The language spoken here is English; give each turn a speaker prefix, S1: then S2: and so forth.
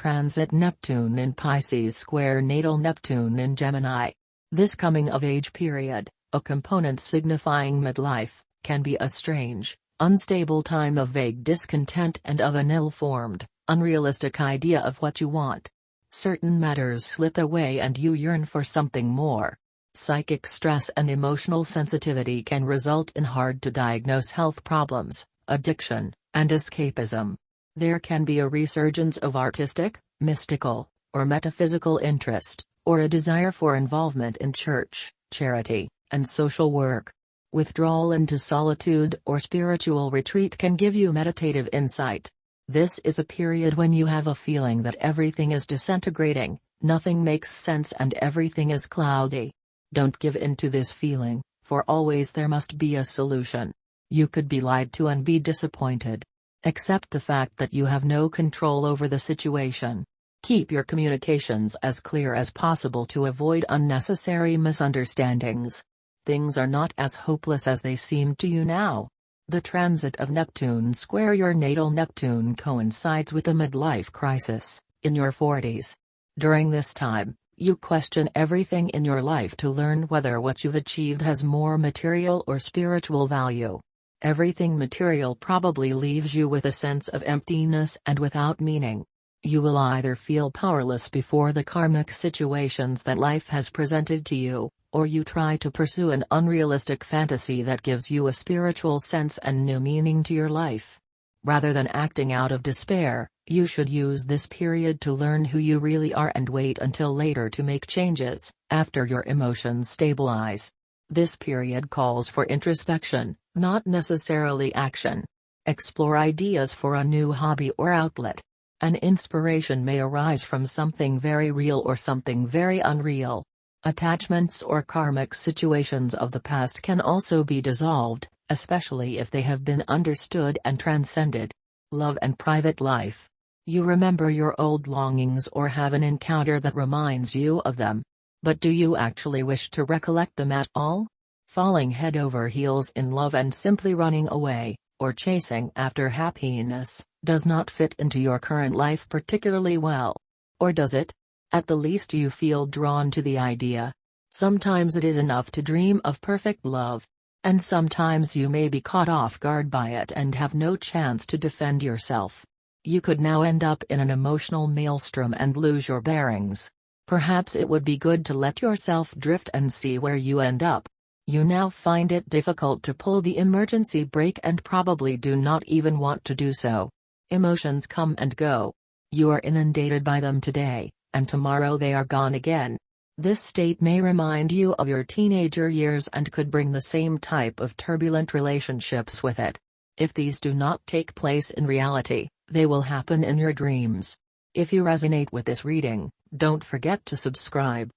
S1: transit Neptune in Pisces square natal Neptune in Gemini. This coming-of-age period, a component signifying midlife, can be a strange, unstable time of vague discontent and of an ill-formed, unrealistic idea of what you want. Certain matters slip away and you yearn for something more. Psychic stress and emotional sensitivity can result in hard-to-diagnose health problems, addiction, and escapism. There can be a resurgence of artistic, mystical, or metaphysical interest, or a desire for involvement in church, charity, and social work. Withdrawal into solitude or spiritual retreat can give you meditative insight. This is a period when you have a feeling that everything is disintegrating, nothing makes sense and everything is cloudy. Don't give in to this feeling, for always there must be a solution. You could be lied to and be disappointed. Accept the fact that you have no control over the situation. Keep your communications as clear as possible to avoid unnecessary misunderstandings. Things are not as hopeless as they seem to you now. The transit of Neptune square your natal Neptune coincides with a midlife crisis, in your 40s. During this time, you question everything in your life to learn whether what you've achieved has more material or spiritual value. Everything material probably leaves you with a sense of emptiness and without meaning. You will either feel powerless before the karmic situations that life has presented to you, or you try to pursue an unrealistic fantasy that gives you a spiritual sense and new meaning to your life. Rather than acting out of despair, you should use this period to learn who you really are and wait until later to make changes, after your emotions stabilize. This period calls for introspection, not necessarily action. Explore ideas for a new hobby or outlet. An inspiration may arise from something very real or something very unreal. Attachments or karmic situations of the past can also be dissolved, especially if they have been understood and transcended. Love and private life. You remember your old longings or have an encounter that reminds you of them. But do you actually wish to recollect them at all? Falling head over heels in love and simply running away, or chasing after happiness, does not fit into your current life particularly well. Or does it? At the least you feel drawn to the idea. Sometimes it is enough to dream of perfect love. And sometimes you may be caught off guard by it and have no chance to defend yourself. You could now end up in an emotional maelstrom and lose your bearings. Perhaps it would be good to let yourself drift and see where you end up. You now find it difficult to pull the emergency brake and probably do not even want to do so. Emotions come and go. You are inundated by them today, and tomorrow they are gone again. This state may remind you of your teenager years and could bring the same type of turbulent relationships with it. If these do not take place in reality, they will happen in your dreams. If you resonate with this reading, don't forget to subscribe.